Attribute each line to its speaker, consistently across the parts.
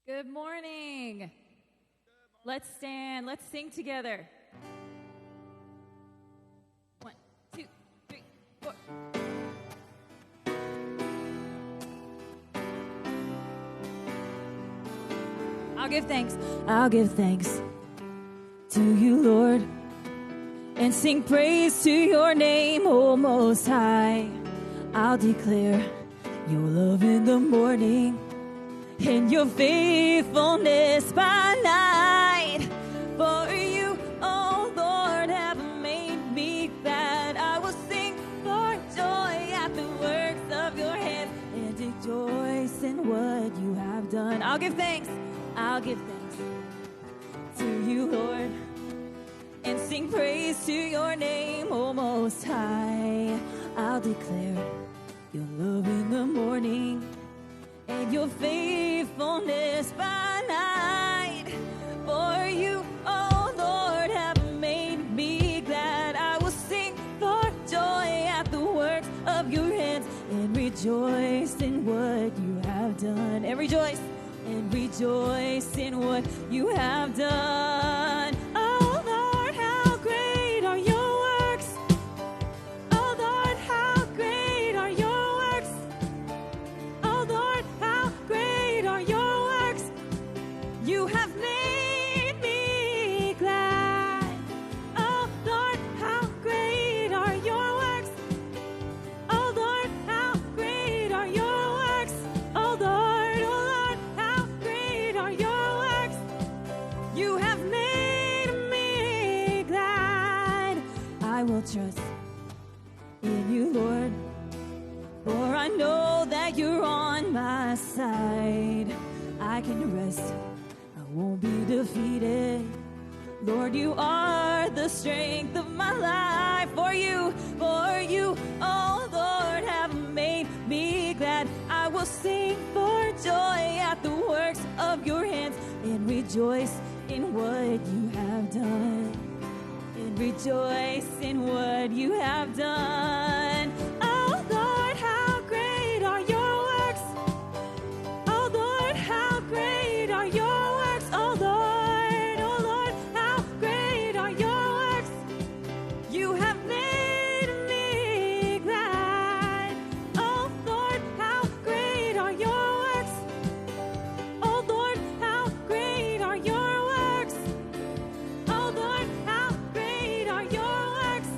Speaker 1: Good morning. Let's stand. Let's sing together. 1, 2, 3, 4. I'll give thanks. I'll give thanks to you, Lord, and sing praise to your name, O Most High. I'll declare your love in the morning and your faithfulness by night. For you, oh Lord, have made me glad. I will sing for joy at the works of your hands and rejoice in what you have done. I'll give thanks. I'll give thanks to you, Lord, and sing praise to your name, O Most High. I'll declare your love in the morning and your faithfulness by night. For you, oh Lord, have made me glad. I will sing for joy at the works of your hands and rejoice in what you have done. And rejoice in what you have done. Oh Lord, how great are your works. Oh Lord, how great are your works. Oh Lord, how great are your works. You have made me glad. Oh Lord, how great are your works. Oh Lord, how great are your works. Oh Lord, how great are your works. You have made me glad. I will trust in you, Lord, for I know that you're on my side. I can rest, I won't be defeated. Lord, you are the strength of my life. For you, oh Lord, have made me glad. I will sing for joy at the works of your hands and rejoice in what you have done. And rejoice in what you have done. Oh Lord, how great are your works. Oh Lord, how great are your works. Oh Lord, how great are your works. You have made me glad. Oh Lord, how great are your works. Oh Lord, how great are your works. Oh Lord, how great are your works.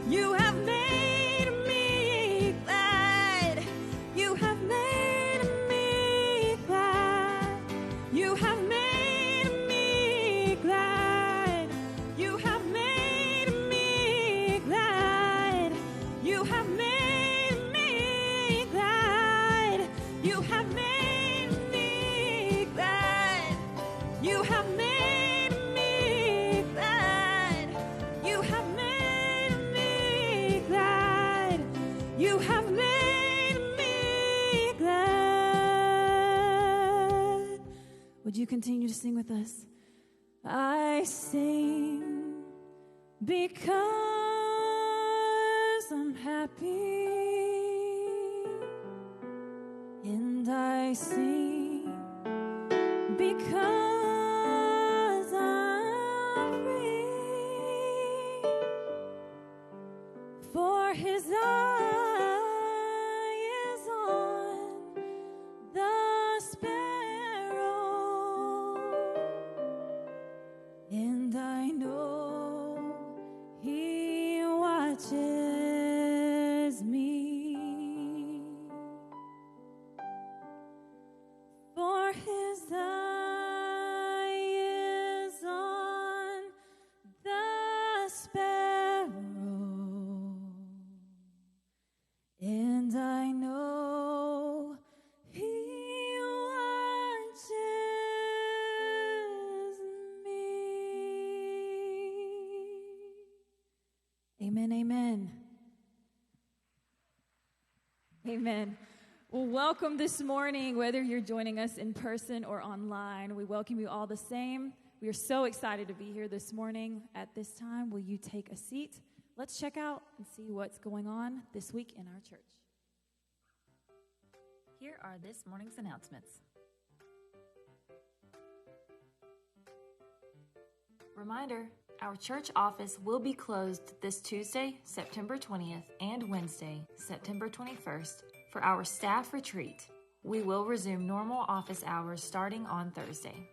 Speaker 1: You have made me glad. You have made me glad. You have made me glad. You have made me glad. You have made me glad. You have made me glad. You have made me glad. You have made me glad. You have made me glad. Would you continue to sing with us? I sing because I'm happy, and I sing because I'm free. For his eye is on the sparrow, and I know he watches me. For his eye is on the sparrow, and I know he watches me. Amen, amen. Amen. Well, welcome this morning, whether you're joining us in person or online. We welcome you all the same. We are so excited to be here this morning. At this time, will you take a seat? Let's check out and see what's going on this week in our church.
Speaker 2: Here are this morning's announcements. Reminder, our church office will be closed this Tuesday, September 20th, and Wednesday, September 21st, for our staff retreat. We will resume normal office hours starting on Thursday.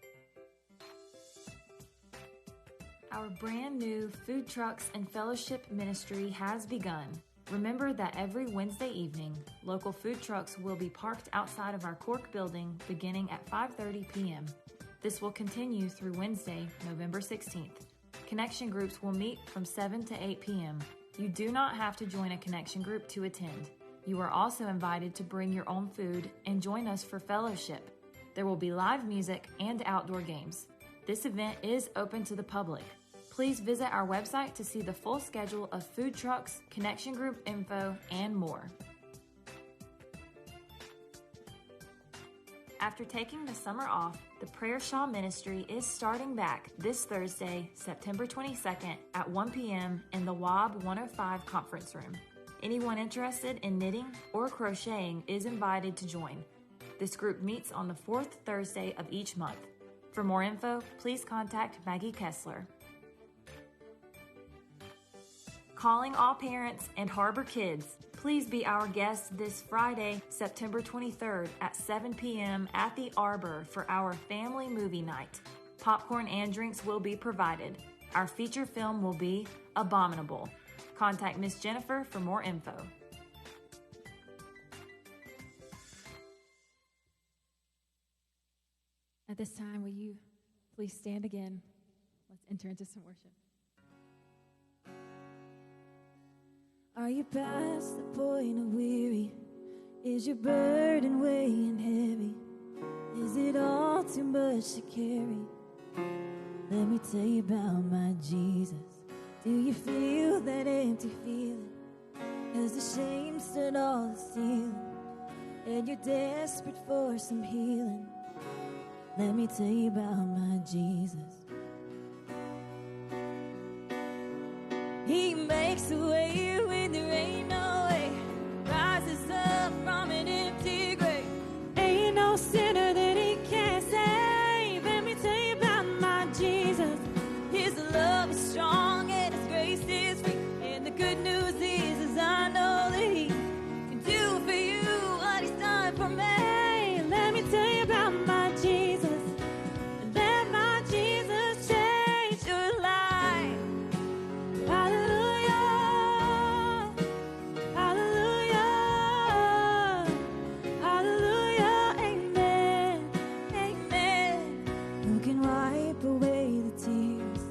Speaker 2: Our brand new Food Trucks and Fellowship Ministry has begun. Remember that every Wednesday evening, local food trucks will be parked outside of our Cork building beginning at 5:30 p.m. This will continue through Wednesday, November 16th. Connection groups will meet from 7 to 8 p.m. You do not have to join a connection group to attend. You are also invited to bring your own food and join us for fellowship. There will be live music and outdoor games. This event is open to the public. Please visit our website to see the full schedule of food trucks, connection group info, and more. After taking the summer off, the Prayer Shawl Ministry is starting back this Thursday, September 22nd at 1 p.m. in the WAB 105 conference room. Anyone interested in knitting or crocheting is invited to join. This group meets on the fourth Thursday of each month. For more info, please contact Maggie Kessler. Calling all parents and Harbor kids, please be our guest this Friday, September 23rd at 7 p.m. at the Arbor for our family movie night. Popcorn and drinks will be provided. Our feature film will be Abominable. Contact Miss Jennifer for more info.
Speaker 1: At this time, will you please stand again? Let's enter into some worship. Are you past the point of weary? Is your burden weighing heavy? Is it all too much to carry? Let me tell you about my Jesus. Do you feel that empty feeling? Has the shame stood all the ceiling? And you're desperate for some healing? Let me tell you about my Jesus. He makes a way when there ain't no way. Rises up from an empty grave. Ain't no sinner that he can't save. Let me tell you about my Jesus. His love is strong and his grace is free. And the good news is I know that he can do for you what he's done for me. Let me tell you about my Jesus. And let my Jesus change your life. Hallelujah, hallelujah, hallelujah, amen, amen. Who can wipe away the tears,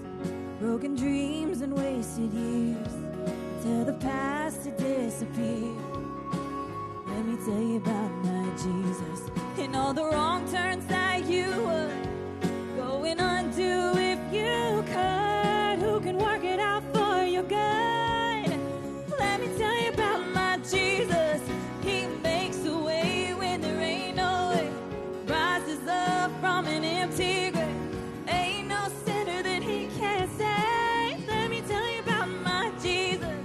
Speaker 1: broken dreams and wasted years, tell the past to disappear? Let me tell you about my Jesus. And all the wrong turns that you were going undo if you could. Who can work it out for your good? Let me tell you about my Jesus. He makes a way when there ain't no way. Rises up from an empty grave. Ain't no sinner that he can't save. Let me tell you about my Jesus.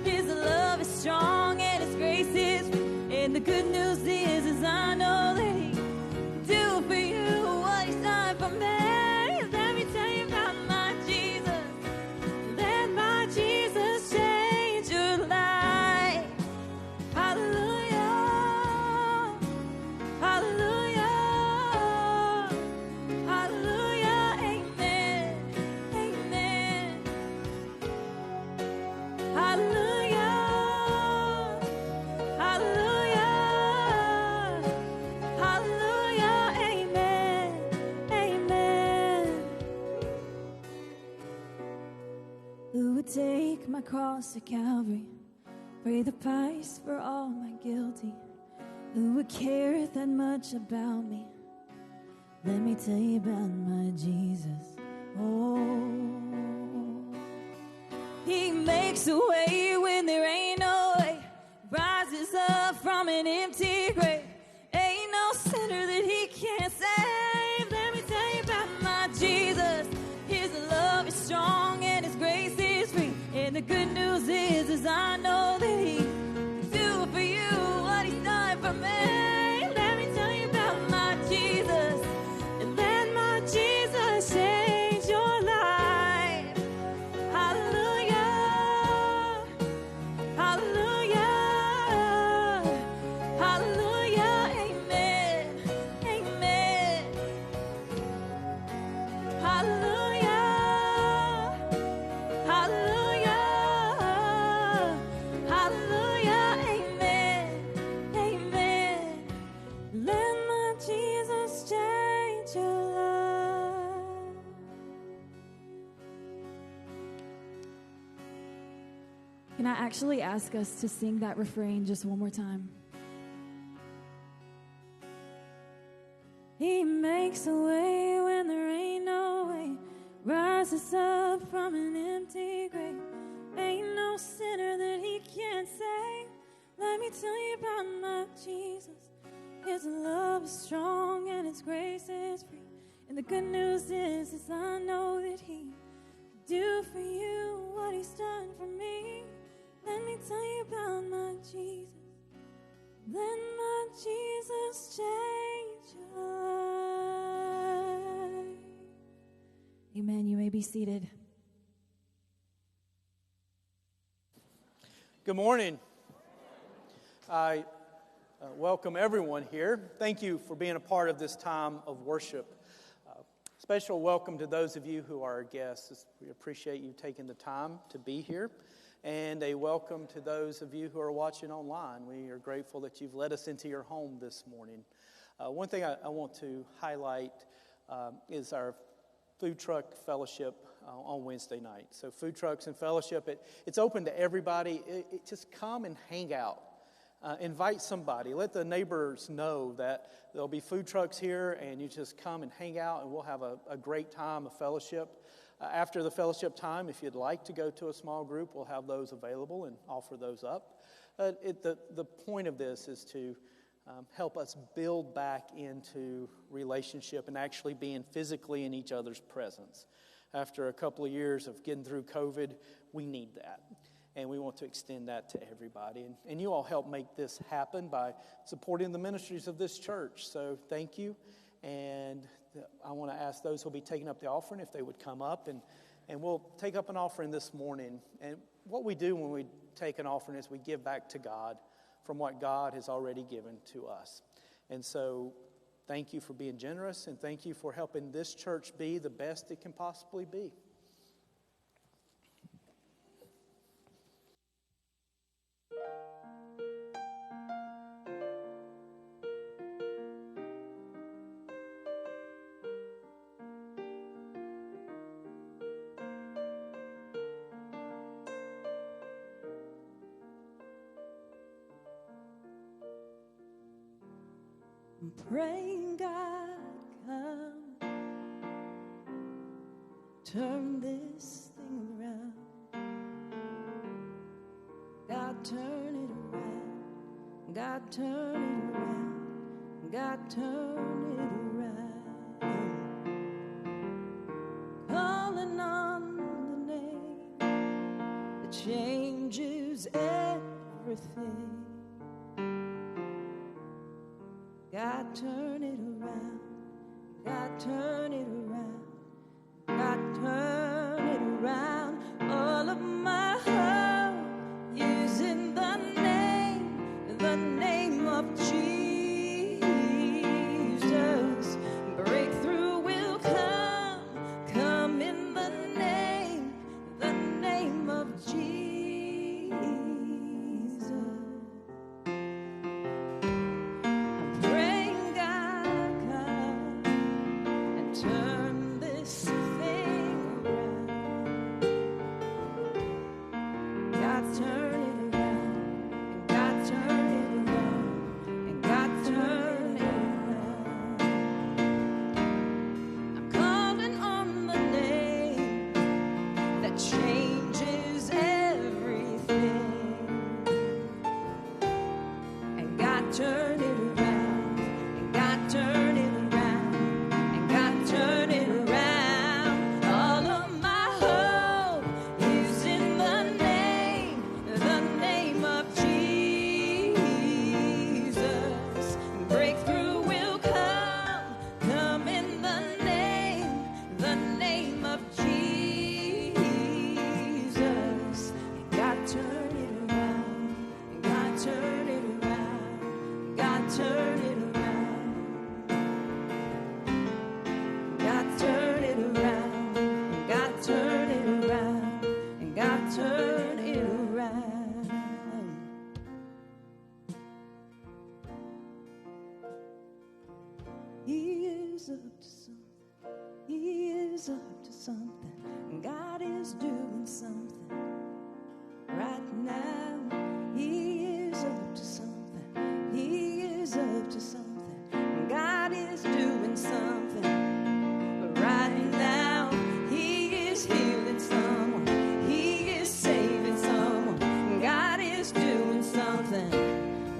Speaker 1: His love is strong and his grace is free. And the good news is I know that he can do for you what he's done for me. Let me tell you about my Jesus. Let my Jesus change your life. Hallelujah, hallelujah, hallelujah, amen, amen. Hallelujah, hallelujah, hallelujah, amen, amen. Who would take my cross to Calvary, pay the price for all my guilty? Who would care that much about me? Let me tell you about my Jesus. Oh, he makes a way when there ain't no way. Rises up from an empty grave. Ain't no sinner that he can't save. Let me tell you about my Jesus. His love is strong and his grace is free. And the good news is I know that he can do for you what he's done for me. Let me tell you about my Jesus. And let my Jesus change your life. Can I actually ask us to sing that refrain just one more time? He makes a way when there ain't no way, rises up from an empty grave. Ain't no sinner that he can't save. Let me tell you about my Jesus. His love is strong and his grace is free. And the good news is I know that he can do for you what he's done for me. Let me tell you about my Jesus. Let my Jesus change your life. Amen. You may be seated.
Speaker 3: Good morning. I welcome everyone here. Thank you for being a part of this time of worship. Special welcome to those of you who are our guests. We appreciate you taking the time to be here. And a welcome to those of you who are watching online. We are grateful that you've let us into your home this morning. One thing I want to highlight is our food truck fellowship on Wednesday night. So food trucks and fellowship, it's open to everybody. Just come and hang out. Invite somebody. Let the neighbors know that there'll be food trucks here, and you just come and hang out, and we'll have a great time of fellowship. After the fellowship time, if you'd like to go to a small group, we'll have those available and offer those up. The point of this is to help us build back into relationship and actually being physically in each other's presence. After a couple of years of getting through COVID, we need that. And we want to extend that to everybody. And you all help make this happen by supporting the ministries of this church. So thank you. And I want to ask those who will be taking up the offering if they would come up. And we'll take up an offering this morning. And what we do when we take an offering is we give back to God from what God has already given to us. And so thank you for being generous. And thank you for helping this church be the best it can possibly be.
Speaker 1: I'm praying God come, turn this thing around. God turn it around. God turn it around. God turn it around. Calling on the name that changes everything. God turn it around, God turn it around, God turn it around. All of my hope is in the name of Jesus. Breakthrough will come in the name of Jesus. God right now. He is up to something. He is up to something. God is doing something right now. He is healing someone. He is saving someone. God is doing something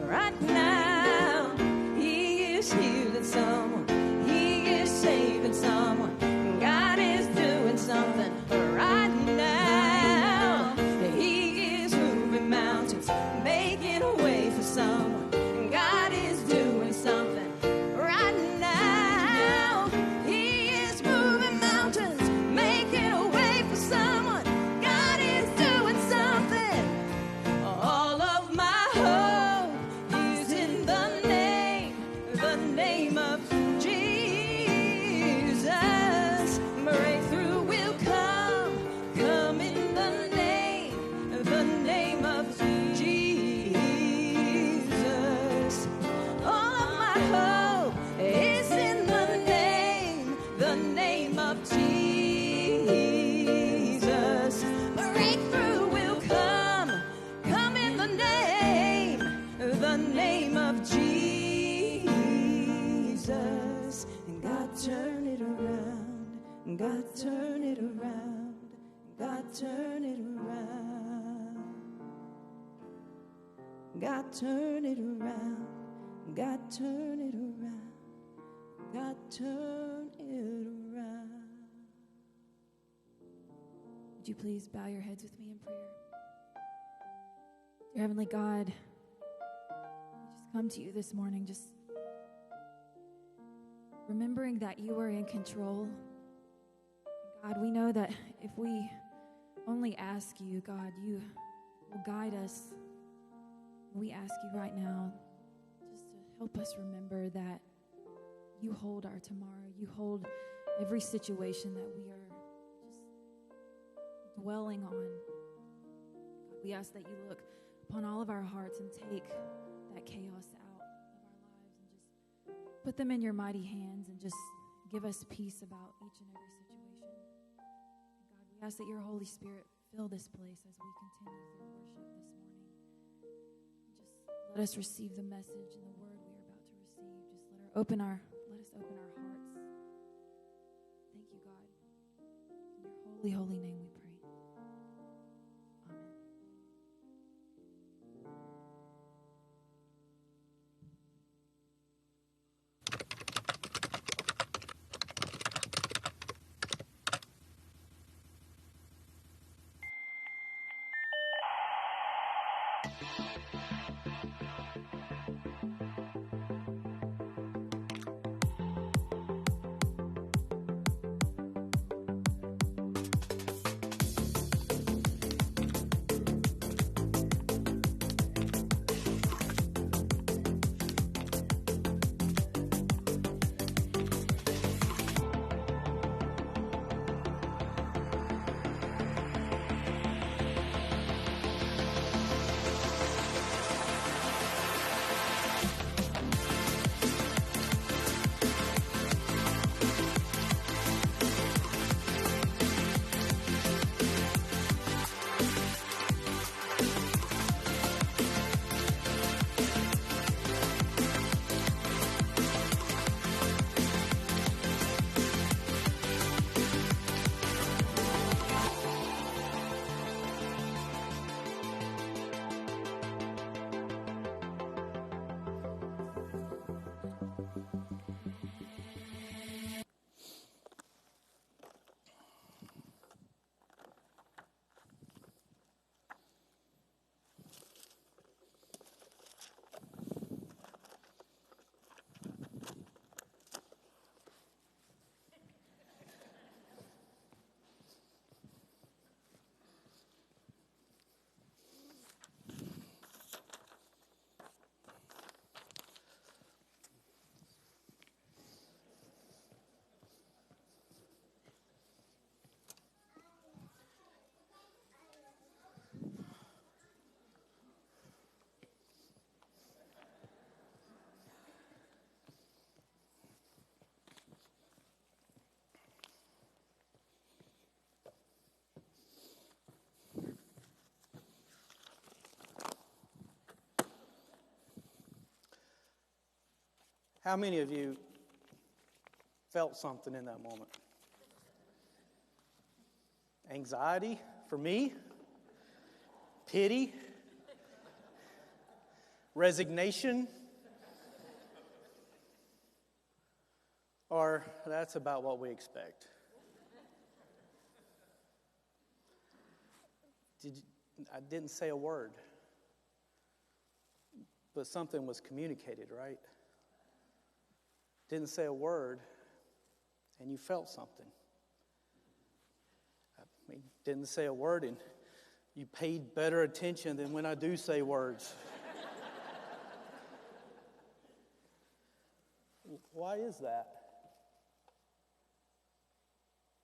Speaker 1: right now. He is healing someone. He is saving someone. God is doing something right now. He is moving mountains, making a way for someone. God is doing something right now. He is moving mountains, making a way for someone. God is doing something. All of my hope is in the name of Jesus. Breakthrough will come in the name of Jesus. All of my hope is in the name of Jesus. Breakthrough will come in the name of Jesus. And God turn it around. God turn it around. God turn it around. God turn it around. God turn it around. God turn it around. Would you please bow your heads with me in prayer? Dear Heavenly God, I just come to you this morning just remembering that you are in control. God, we know that if we only ask you, God, you will guide us. We ask you right now just to help us remember that you hold our tomorrow. You hold every situation that we are just dwelling on. God, we ask that you look upon all of our hearts and take that chaos out of our lives and just put them in your mighty hands and just give us peace about each and every situation. God, we ask that your Holy Spirit fill this place as we continue through worship this morning. Just let us receive the message and the word we are about to receive. Just let us open our hearts. Thank you, God. In your holy, holy name we pray. Amen.
Speaker 3: How many of you felt something in that moment? Anxiety for me, pity, resignation, or that's about what we expect. I didn't say a word, but something was communicated, right? Didn't say a word, and you felt something. I mean, didn't say a word, and you paid better attention than when I do say words. Why is that?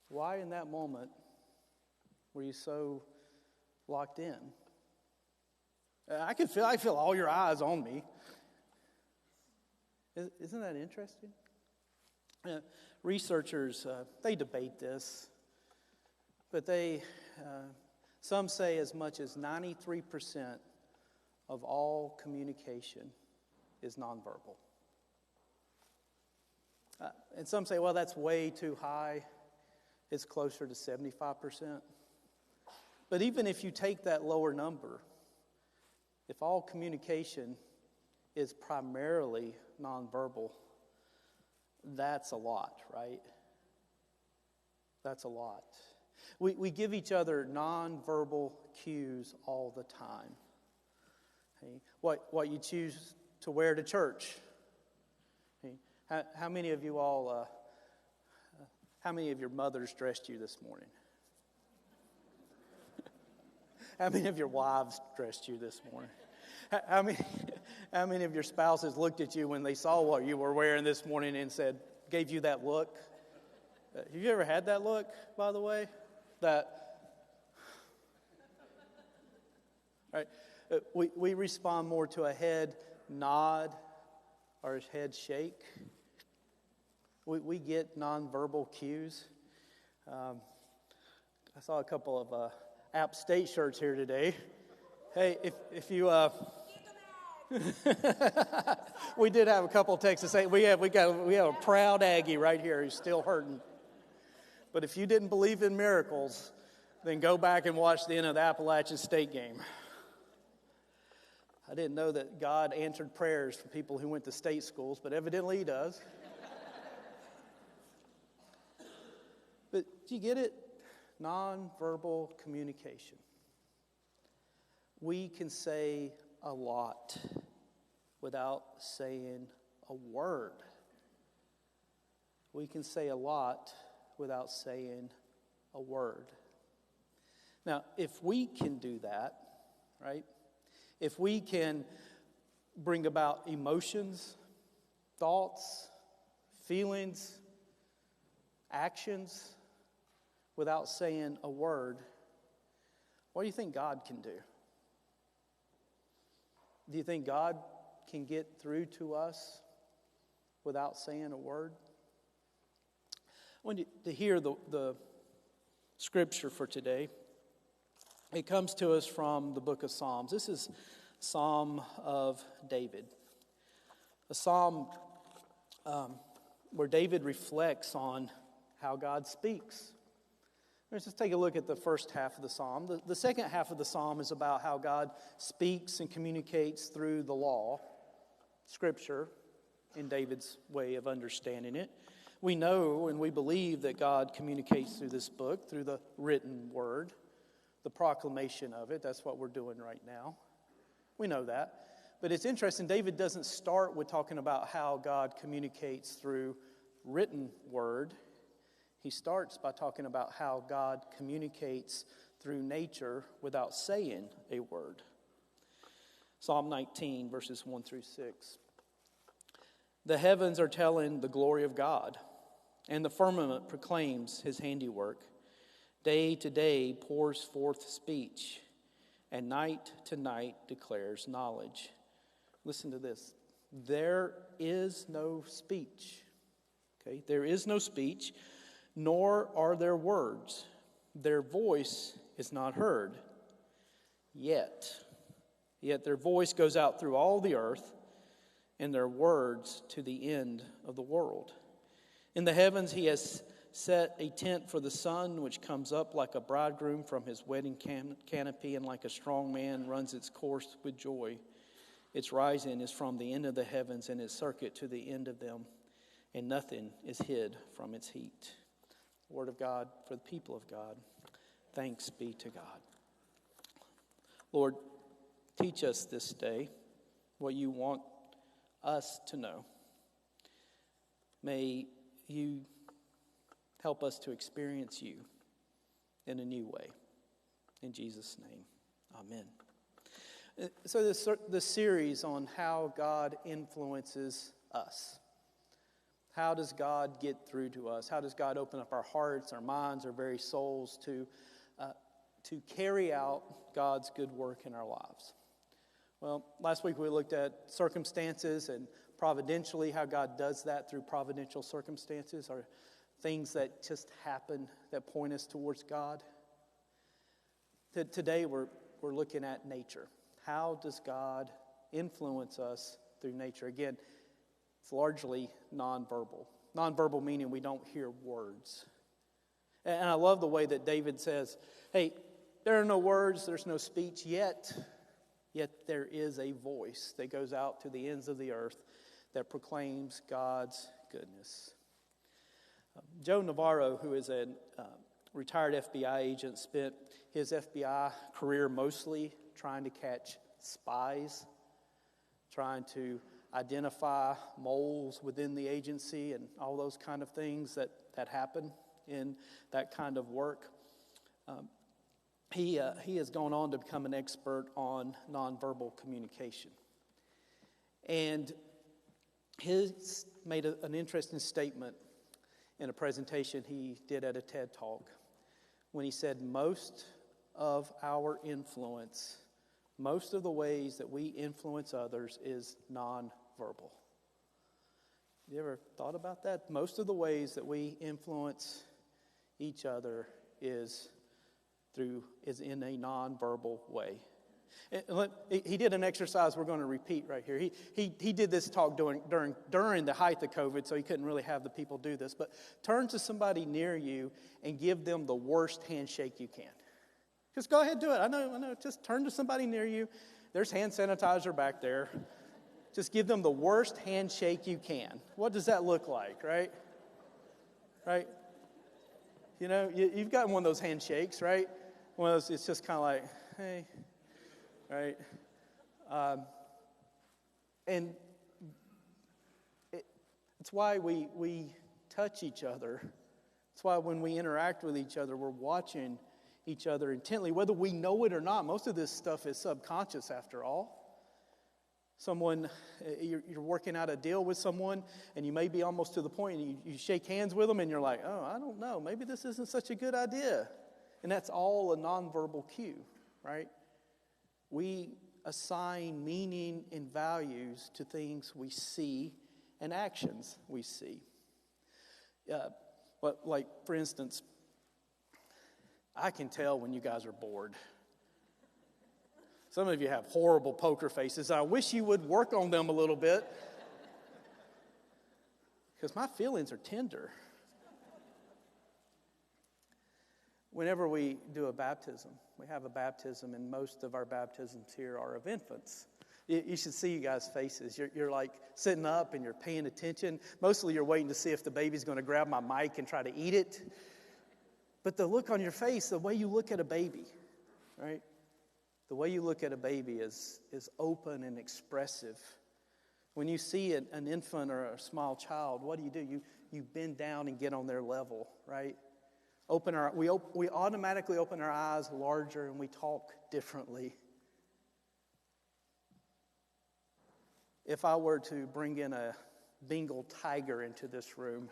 Speaker 3: Why in that moment were you so locked in? I feel all your eyes on me. Isn't that interesting? Researchers, they debate this, but some say as much as 93% of all communication is nonverbal. And some say, well, that's way too high. It's closer to 75%. But even if you take that lower number, if all communication is primarily nonverbal, that's a lot, right? That's a lot. We give each other nonverbal cues all the time. Okay? What you choose to wear to church. Okay? How many of you all, how many of your mothers dressed you this morning? How many of your wives dressed you this morning? How many of your spouses looked at you when they saw what you were wearing this morning and gave you that look? Have you ever had that look, by the way? Right? We respond more to a head nod or a head shake. We get nonverbal cues. I saw a couple of App State shirts here today. Hey, if you we did have a couple of texts to say we have a proud Aggie right here who's still hurting. But if you didn't believe in miracles, then go back and watch the end of the Appalachian State game. I didn't know that God answered prayers for people who went to state schools, but evidently He does. But do you get it? Nonverbal communication. We can say a lot without saying a word. We can say a lot without saying a word. Now, if we can do that, right? If we can bring about emotions, thoughts, feelings, actions without saying a word, what do you think God can do? Do you think God can get through to us without saying a word? I want you to hear the scripture for today. It comes to us from the book of Psalms. This is Psalm of David. A psalm where David reflects on how God speaks. Let's just take a look at the first half of the psalm. The second half of the psalm is about how God speaks and communicates through the law, Scripture, in David's way of understanding it. We know and we believe that God communicates through this book, through the written word, the proclamation of it. That's what we're doing right now. We know that. But it's interesting, David doesn't start with talking about how God communicates through written word. He starts by talking about how God communicates through nature without saying a word. Psalm 19, verses 1 through 6. The heavens are telling the glory of God, and the firmament proclaims His handiwork. Day to day pours forth speech, and night to night declares knowledge. Listen to this. There is no speech. Okay, there is no speech, nor are there words. Their voice is not heard. Yet their voice goes out through all the earth, and their words to the end of the world. In the heavens he has set a tent for the sun, which comes up like a bridegroom from his wedding canopy, and like a strong man runs its course with joy. Its rising is from the end of the heavens, and its circuit to the end of them, and nothing is hid from its heat. Word of God for the people of God. Thanks be to God. Lord, teach us this day what you want us to know. May you help us to experience you in a new way. In Jesus' name, amen. So this series on how God influences us. How does God get through to us? How does God open up our hearts, our minds, our very souls to carry out God's good work in our lives? Well, last week we looked at circumstances and providentially how God does that through providential circumstances, or things that just happen that point us towards God. Today we're looking at nature. How does God influence us through nature? Again, it's largely nonverbal. Nonverbal meaning we don't hear words. And I love the way that David says, hey, there are no words, there's no speech yet there is a voice that goes out to the ends of the earth that proclaims God's goodness. Joe Navarro, who is a retired FBI agent, spent his FBI career mostly trying to catch spies, trying to identify moles within the agency and all those kind of things that happen in that kind of work. He has gone on to become an expert on nonverbal communication. And he's made an interesting statement in a presentation he did at a TED Talk when he said most of our influence, most of the ways that we influence others is nonverbal. You ever thought about that? Most of the ways that we influence each other is in a nonverbal way. He did an exercise we're going to repeat right here. He did this talk during the height of COVID, so he couldn't really have the people do this. But turn to somebody near you and give them the worst handshake you can. Just go ahead and do it. I know. Just turn to somebody near you. There's hand sanitizer back there. Just give them the worst handshake you can. What does that look like, right? Right? You know, you've got one of those handshakes, right? One of those, it's just kind of like, hey, right? And it's why we touch each other. It's why when we interact with each other, we're watching each other intently, whether we know it or not. Most of this stuff is subconscious, after all. You're working out a deal with someone, and you may be almost to the point, and you shake hands with them, and you're like, oh, I don't know, maybe this isn't such a good idea. And that's all a nonverbal cue, right? We assign meaning and values to things we see and actions we see. But like, for instance, I can tell when you guys are bored. Some of you have horrible poker faces. I wish you would work on them a little bit, because my feelings are tender. Whenever we do a baptism, we have a baptism, and most of our baptisms here are of infants. You should see you guys' faces. You're like sitting up and you're paying attention. Mostly you're waiting to see if the baby's going to grab my mic and try to eat it. But the look on your face, the way you look at a baby, right? The way you look at a baby is open and expressive. When you see an infant or a small child, what do? You bend down and get on their level, right? We automatically open our eyes larger and we talk differently. If I were to bring in a Bengal tiger into this room,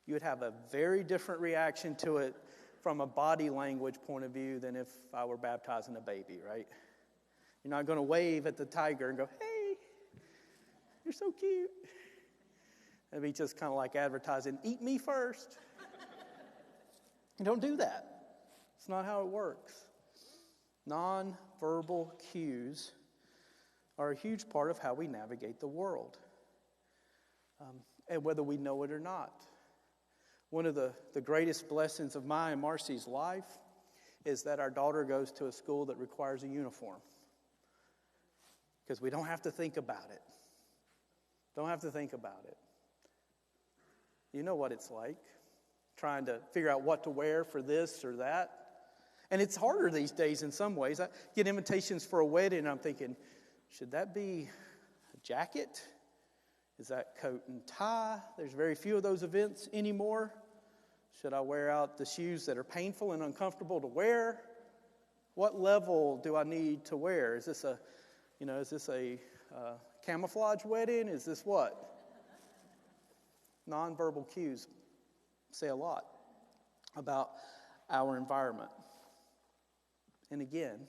Speaker 3: you would have a very different reaction to it from a body language point of view than if I were baptizing a baby, right? You're not going to wave at the tiger and go, hey, you're so cute. That'd be just kind of like advertising, eat me first. You don't do that. It's not how it works. Non-verbal cues are a huge part of how we navigate the world, and whether we know it or not. One of the greatest blessings of my and Marcy's life is that our daughter goes to a school that requires a uniform, because we don't have to think about it. Don't have to think about it. You know what it's like, trying to figure out what to wear for this or that. And it's harder these days in some ways. I get invitations for a wedding, and I'm thinking, should that be a jacket? Is that coat and tie? There's very few of those events anymore. Should I wear out the shoes that are painful and uncomfortable to wear? What level do I need to wear? Is this a camouflage wedding? Is this what? Nonverbal cues say a lot about our environment. And again,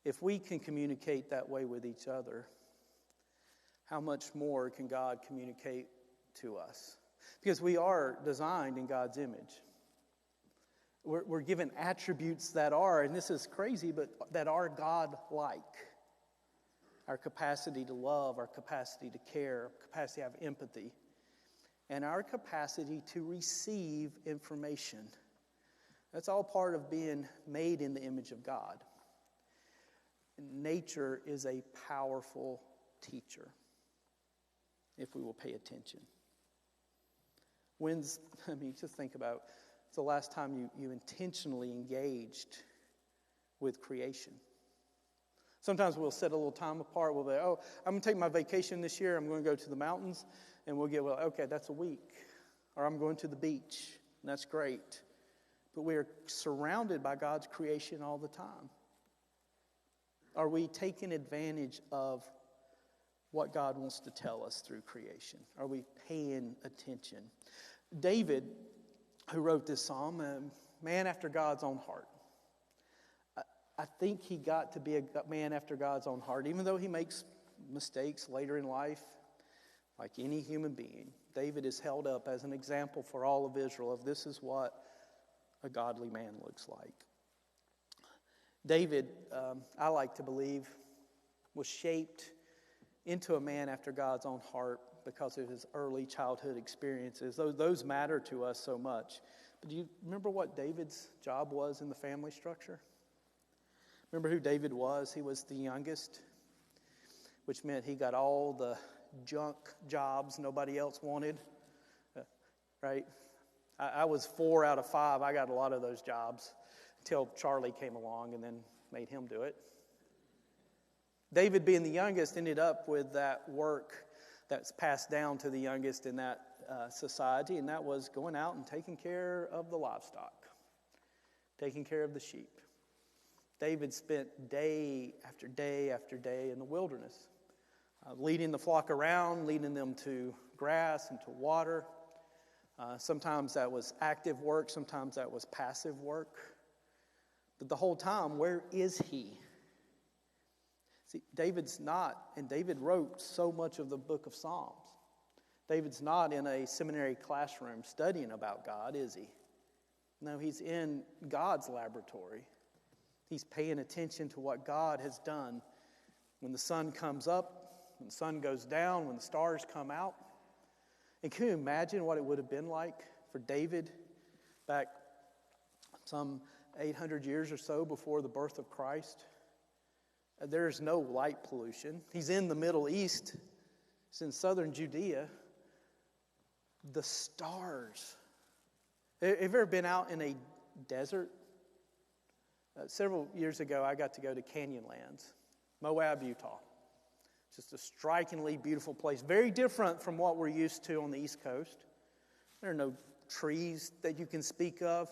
Speaker 3: if we can communicate that way with each other, how much more can God communicate to us? Because we are designed in God's image. We're given attributes that are, and this is crazy, but that are God-like. Our capacity to love, our capacity to care, our capacity to have empathy, and our capacity to receive information. That's all part of being made in the image of God. Nature is a powerful teacher if we will pay attention. Just think about it's the last time you intentionally engaged with creation. Sometimes we'll set a little time apart. We'll be, I'm going to take my vacation this year. I'm going to go to the mountains. And we'll get, okay, that's a week. Or I'm going to the beach. And that's great. But we are surrounded by God's creation all the time. Are we taking advantage of what God wants to tell us through creation? Are we paying attention? David, who wrote this psalm, a man after God's own heart. I think he got to be a man after God's own heart, even though he makes mistakes later in life, like any human being. David is held up as an example for all of Israel of this is what a godly man looks like. David, I like to believe, was shaped into a man after God's own heart because of his early childhood experiences. Those matter to us so much. But do you remember what David's job was in the family structure? Remember who David was? He was the youngest, which meant he got all the junk jobs nobody else wanted, right? I was 4 out of 5. I got a lot of those jobs until Charlie came along and then made him do it. David, being the youngest, ended up with that work that's passed down to the youngest in that society, and that was going out and taking care of the livestock, taking care of the sheep. David spent day after day after day in the wilderness, leading the flock around, leading them to grass and to water. Sometimes that was active work, sometimes that was passive work. But the whole time, where is he? See, David's not, and David wrote so much of the book of Psalms. David's not in a seminary classroom studying about God, is he? No, he's in God's laboratory. He's paying attention to what God has done when the sun comes up, when the sun goes down, when the stars come out. And can you imagine what it would have been like for David back some 800 years or so before the birth of Christ? There's no light pollution. He's in the Middle East. He's in southern Judea. The stars. Have you ever been out in a desert? Several years ago, I got to go to Canyonlands, Moab, Utah. Just a strikingly beautiful place. Very different from what we're used to on the East Coast. There are no trees that you can speak of.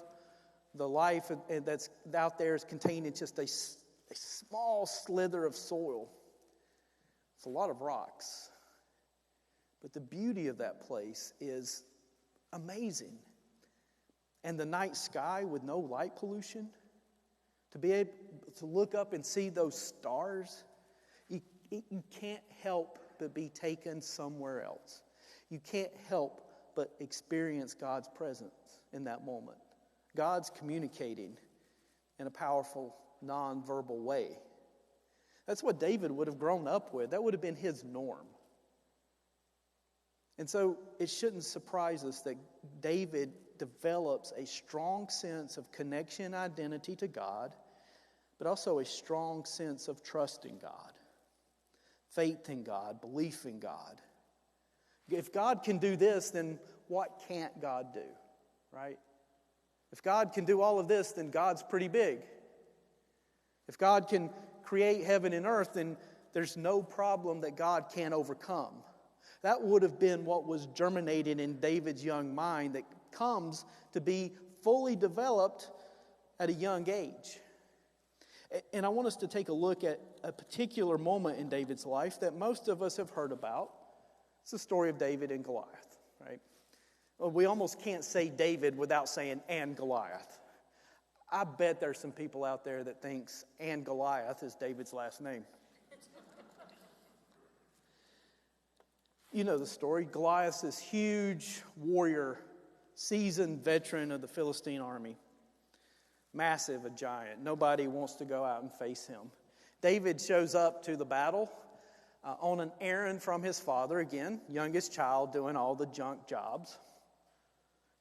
Speaker 3: The life that's out there is contained in just a small slither of soil. It's a lot of rocks. But the beauty of that place is amazing. And the night sky with no light pollution, to be able to look up and see those stars, you can't help but be taken somewhere else. You can't help but experience God's presence in that moment. God's communicating in a powerful, non-verbal way. That's what David would have grown up with. That would have been his norm. And so it shouldn't surprise us that David develops a strong sense of connection and identity to God, but also a strong sense of trust in God, faith in God, belief in God. If God can do this, then what can't God do, right? If God can do all of this, then God's pretty big. If God can create heaven and earth, then there's no problem that God can't overcome. That would have been what was germinated in David's young mind that comes to be fully developed at a young age. And I want us to take a look at a particular moment in David's life that most of us have heard about. It's the story of David and Goliath, right? Well, we almost can't say David without saying and Goliath. I bet there's some people out there that thinks and Goliath is David's last name. You know the story. Goliath's this huge warrior, seasoned veteran of the Philistine army. Massive, a giant. Nobody wants to go out and face him. David shows up to the battle on an errand from his father, again, youngest child doing all the junk jobs.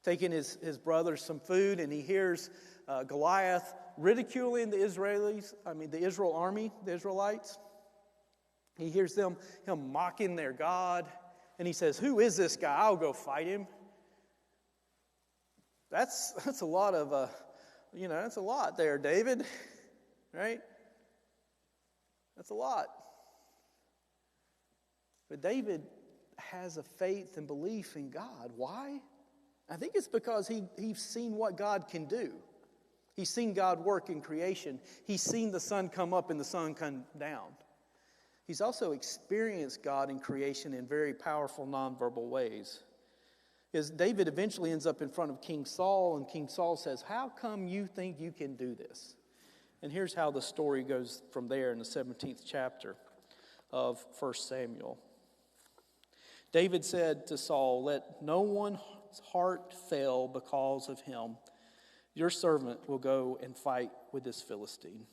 Speaker 3: Taking his brother some food, and he hears Goliath ridiculing the Israel army, the Israelites. He hears him mocking their God, and he says, "Who is this guy? I'll go fight him." That's a lot of, that's a lot there, David, right? That's a lot. But David has a faith and belief in God. Why? I think it's because he's seen what God can do. He's seen God work in creation. He's seen the sun come up and the sun come down. He's also experienced God in creation in very powerful nonverbal ways. Because David eventually ends up in front of King Saul, and King Saul says, "How come you think you can do this?" And here's how the story goes from there in the 17th chapter of 1 Samuel. David said to Saul, "Let no one's heart fail because of him. Your servant will go and fight with this Philistine."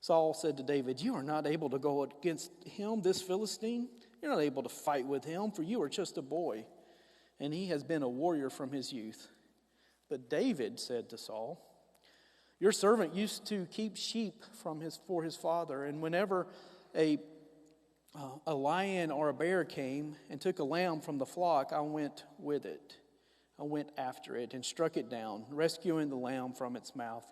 Speaker 3: Saul said to David, "You are not able to go against him, this Philistine. You're not able to fight with him, for you are just a boy, and he has been a warrior from his youth." But David said to Saul, "Your servant used to keep sheep for his father, and whenever a lion or a bear came and took a lamb from the flock, I went with it. I went after it and struck it down, rescuing the lamb from its mouth.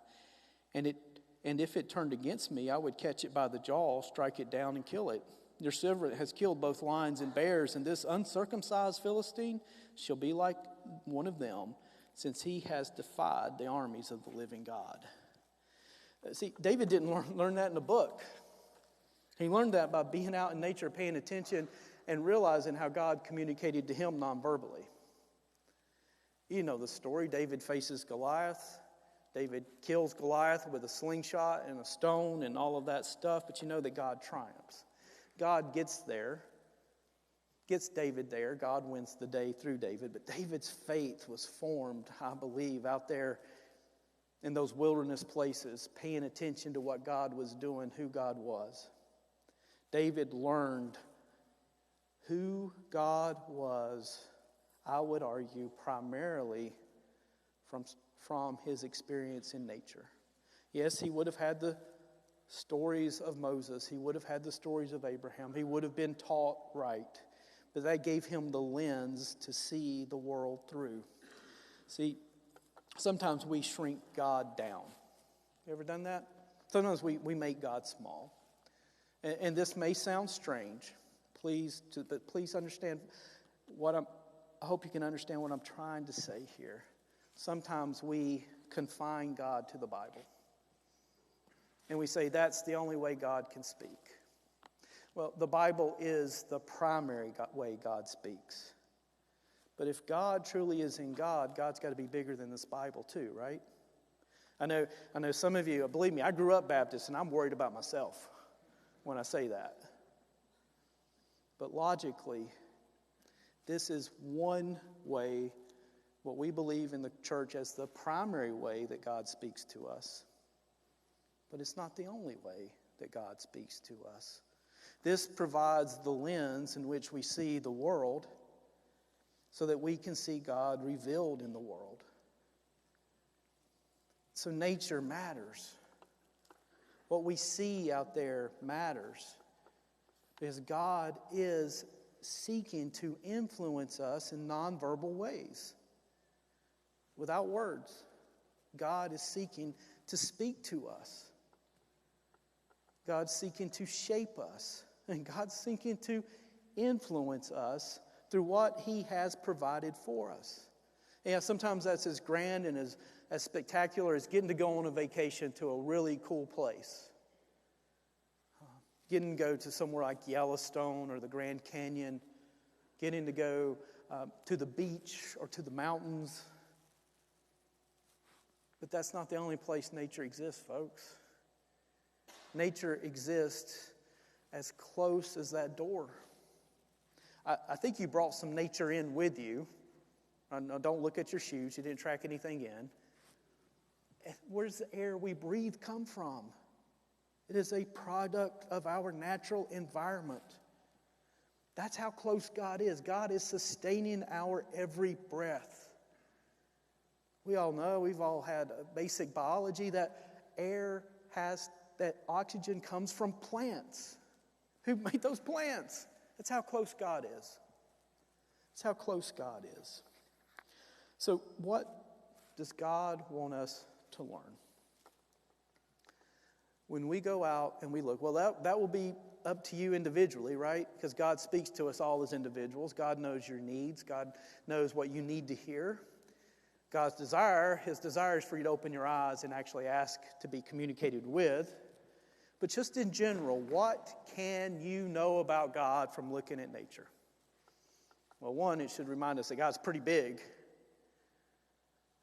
Speaker 3: And if it turned against me, I would catch it by the jaw, strike it down, and kill it. Your servant has killed both lions and bears, and this uncircumcised Philistine shall be like one of them, since he has defied the armies of the living God." See, David didn't learn that in a book. He learned that by being out in nature, paying attention, and realizing how God communicated to him non-verbally. You know the story. David faces Goliath. David kills Goliath with a slingshot and a stone and all of that stuff, but you know that God triumphs. God gets David there. God wins the day through David, but David's faith was formed, I believe, out there in those wilderness places, paying attention to what God was doing, who God was. David learned who God was, I would argue, primarily from his experience in nature. Yes, he would have had the stories of Moses. He would have had the stories of Abraham. He would have been taught right. But that gave him the lens to see the world through. See, sometimes we shrink God down. You ever done that? Sometimes we make God small. And this may sound strange. But please understand I hope you can understand what I'm trying to say here. Sometimes we confine God to the Bible. And we say that's the only way God can speak. Well, the Bible is the primary way God speaks. But if God truly is in God, God's got to be bigger than this Bible too, right? I know some of you, believe me, I grew up Baptist and I'm worried about myself when I say that. But logically, this is one way, what we believe in the church as the primary way that God speaks to us. But it's not the only way that God speaks to us. This provides the lens in which we see the world so that we can see God revealed in the world. So nature matters. What we see out there matters because God is seeking to influence us in nonverbal ways. Without words, God is seeking to speak to us. God's seeking to shape us. And God's seeking to influence us through what He has provided for us. Yeah, sometimes that's as grand and as spectacular as getting to go on a vacation to a really cool place. Getting to go to somewhere like Yellowstone or the Grand Canyon. Getting to go to the beach or to the mountains. But that's not the only place nature exists, folks. Nature exists as close as that door. I think you brought some nature in with you. Now, don't look at your shoes. You didn't track anything in. Where does the air we breathe come from? It is a product of our natural environment. That's how close God is. God is sustaining our every breath. We all know, we've all had basic biology, that that oxygen comes from plants. Who made those plants? That's how close God is. That's how close God is. So what does God want us to learn? When we go out and we look, well, that will be up to you individually, right? Because God speaks to us all as individuals. God knows your needs. God knows what you need to hear. God's desire, His desire is for you to open your eyes and actually ask to be communicated with. But just in general, what can you know about God from looking at nature? Well, one, it should remind us that God's pretty big.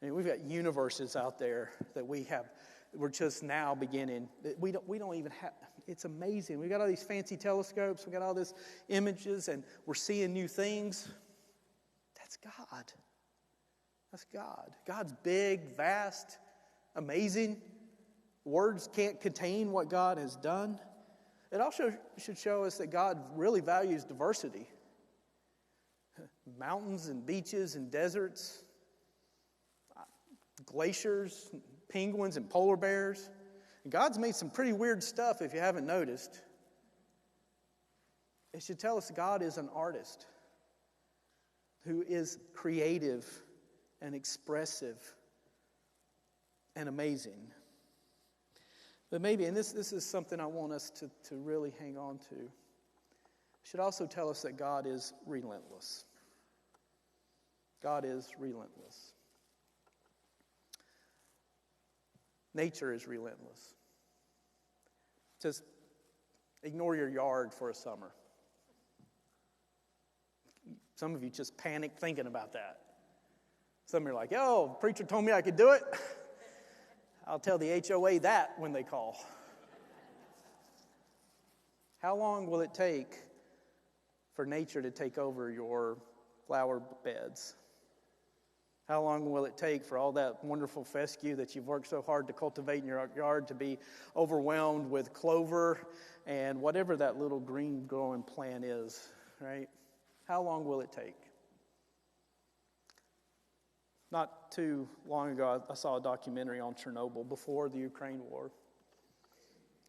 Speaker 3: I mean, we've got universes out there that we're just now beginning. We don't even have, it's amazing. We've got all these fancy telescopes, we've got all these images, and we're seeing new things. That's God. That's God. God's big, vast, amazing. Words can't contain what God has done. It also should show us that God really values diversity. Mountains and beaches and deserts, glaciers, penguins and polar bears. And God's made some pretty weird stuff if you haven't noticed. It should tell us God is an artist who is creative and expressive and amazing. But maybe, and this is something I want us to really hang on to, it should also tell us that God is relentless. God is relentless. Nature is relentless. Just ignore your yard for a summer. Some of you just panic thinking about that. Some of you are like, oh, preacher told me I could do it. I'll tell the HOA that when they call. How long will it take for nature to take over your flower beds? How long will it take for all that wonderful fescue that you've worked so hard to cultivate in your yard to be overwhelmed with clover and whatever that little green growing plant is, right? How long will it take? Not too long ago, I saw a documentary on Chernobyl before the Ukraine war.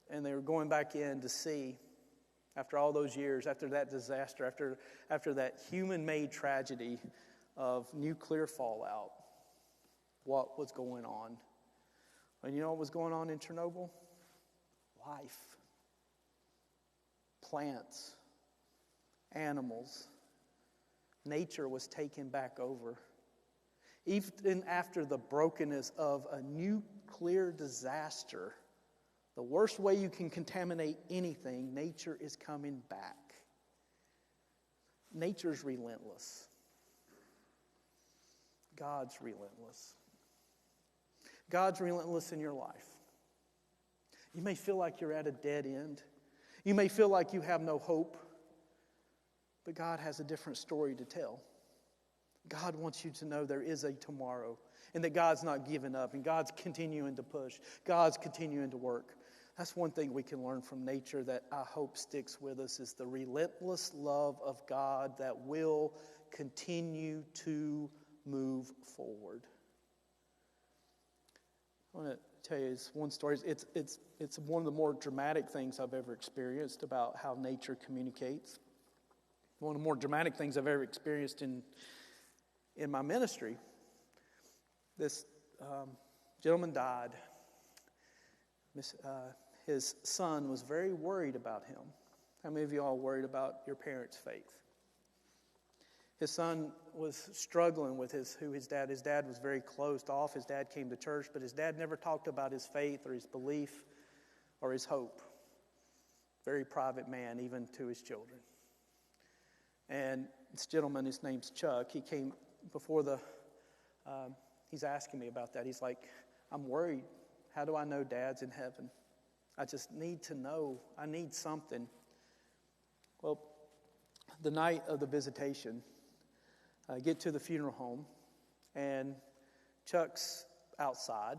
Speaker 3: And they were going back in to see, after all those years, after that disaster, after that human-made tragedy of nuclear fallout, what was going on. And you know what was going on in Chernobyl? Life. Plants. Animals. Nature was taken back over. Even after the brokenness of a nuclear disaster, the worst way you can contaminate anything, nature is coming back. Nature's relentless. God's relentless. God's relentless in your life. You may feel like you're at a dead end. You may feel like you have no hope. But God has a different story to tell. God wants you to know there is a tomorrow and that God's not giving up and God's continuing to push. God's continuing to work. That's one thing we can learn from nature that I hope sticks with us is the relentless love of God that will continue to move forward. I want to tell you this one story. It's one of the more dramatic things I've ever experienced about how nature communicates. One of the more dramatic things I've ever experienced in my ministry. This gentleman died. His son was very worried about him. How many of you all worried about your parents' faith? His son was struggling with his dad. His dad was very closed off. His dad came to church, but his dad never talked about his faith or his belief or his hope. Very private man, even to his children. And this gentleman, his name's Chuck, he came before he's asking me about that. He's like, I'm worried. How do I know Dad's in heaven? I just need to know. I need something. Well, the night of the visitation, I get to the funeral home, and Chuck's outside,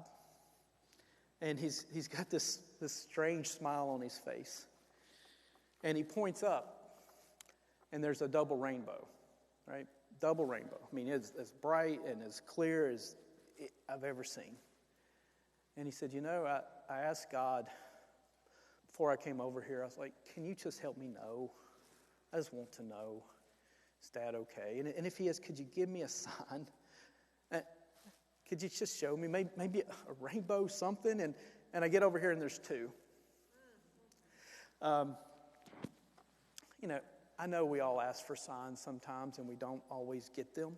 Speaker 3: and he's got this strange smile on his face. And he points up, and there's a double rainbow, right? Double rainbow. I mean, it's as bright and as clear as I've ever seen. And he said, I asked God before I came over here, I was like, can you just help me know? I just want to know, is Dad okay? And if he is, could you give me a sign? Could you just show me maybe a rainbow, something? And I get over here and there's two. I know we all ask for signs sometimes and we don't always get them.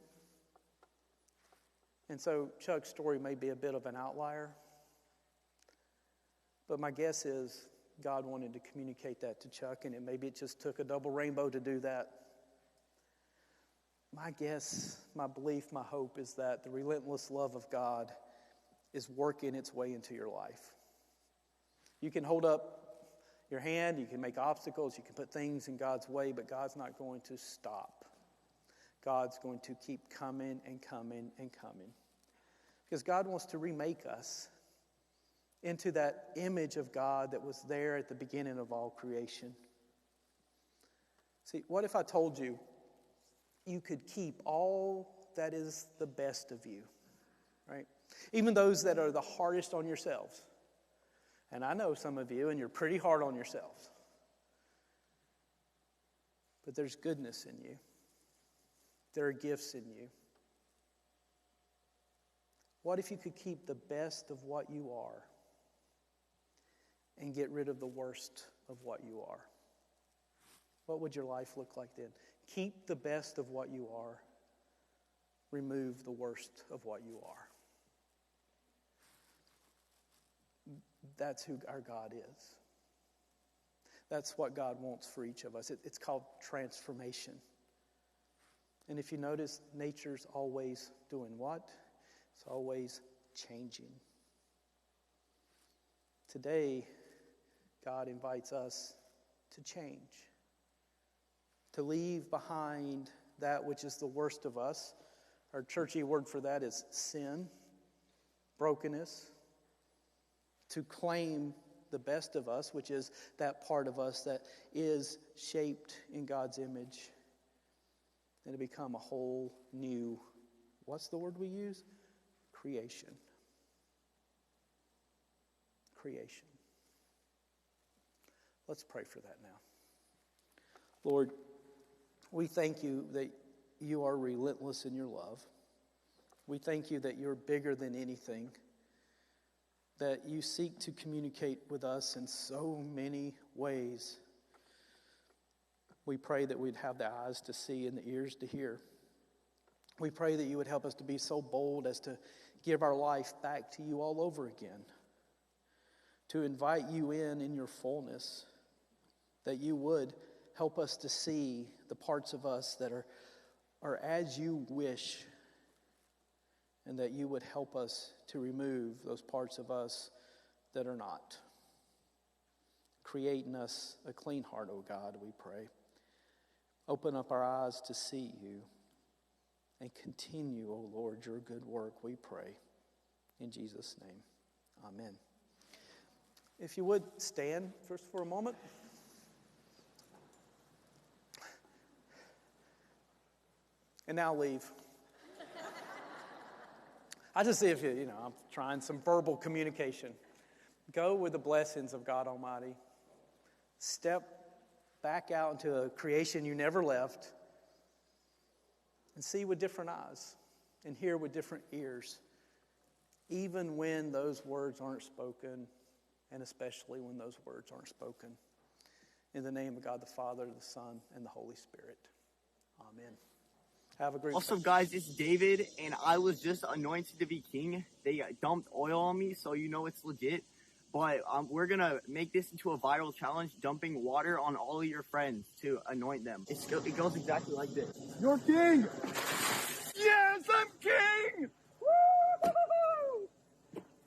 Speaker 3: And so Chuck's story may be a bit of an outlier. But my guess is God wanted to communicate that to Chuck, and maybe it just took a double rainbow to do that. My guess, my belief, my hope is that the relentless love of God is working its way into your life. You can hold up your hand, you can make obstacles, you can put things in God's way, but God's not going to stop. God's going to keep coming and coming and coming. Because God wants to remake us into that image of God that was there at the beginning of all creation. See, what if I told you you could keep all that is the best of you, right? Even those that are the hardest on yourselves. And I know some of you, and you're pretty hard on yourselves. But there's goodness in you. There are gifts in you. What if you could keep the best of what you are and get rid of the worst of what you are? What would your life look like then? Keep the best of what you are. Remove the worst of what you are. That's who our God is. That's what God wants for each of us. It's called transformation. And if you notice, nature's always doing what? It's always changing. Today, God invites us to change, to leave behind that which is the worst of us. Our churchy word for that is sin, brokenness, to claim the best of us, which is that part of us that is shaped in God's image, and to become a whole new, what's the word we use? Creation. Creation. Let's pray for that now. Lord, we thank you that you are relentless in your love. We thank you that you're bigger than anything, that you seek to communicate with us in so many ways. We pray that we'd have the eyes to see and the ears to hear. We pray that you would help us to be so bold as to give our life back to you all over again, to invite you in your fullness, that you would help us to see the parts of us that are as you wish, and that you would help us to remove those parts of us that are not. Create in us a clean heart, O God, we pray. Open up our eyes to see you, and continue, O Lord, your good work, we pray. In Jesus' name, amen. If you would, stand first for a moment. And now leave. I just see if I'm trying some verbal communication. Go with the blessings of God Almighty. Step back out into a creation you never left and see with different eyes and hear with different ears, even when those words aren't spoken, and especially when those words aren't spoken. In the name of God the Father, the Son, and the Holy Spirit. Amen. Have a great
Speaker 4: What's up, guys? It's David, and I was just anointed to be king. They dumped oil on me, so you know it's legit. But we're going to make this into a viral challenge, dumping water on all of your friends to anoint them. It goes exactly like this. You're king! Yes, I'm king! Woo!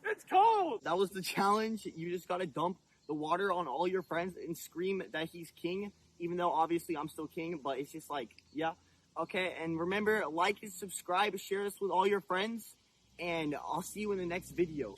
Speaker 4: It's cold! That was the challenge. You just got to dump the water on all your friends and scream that he's king, even though obviously I'm still king, but it's just like, yeah. Okay, and remember, like and subscribe, share this with all your friends, and I'll see you in the next video.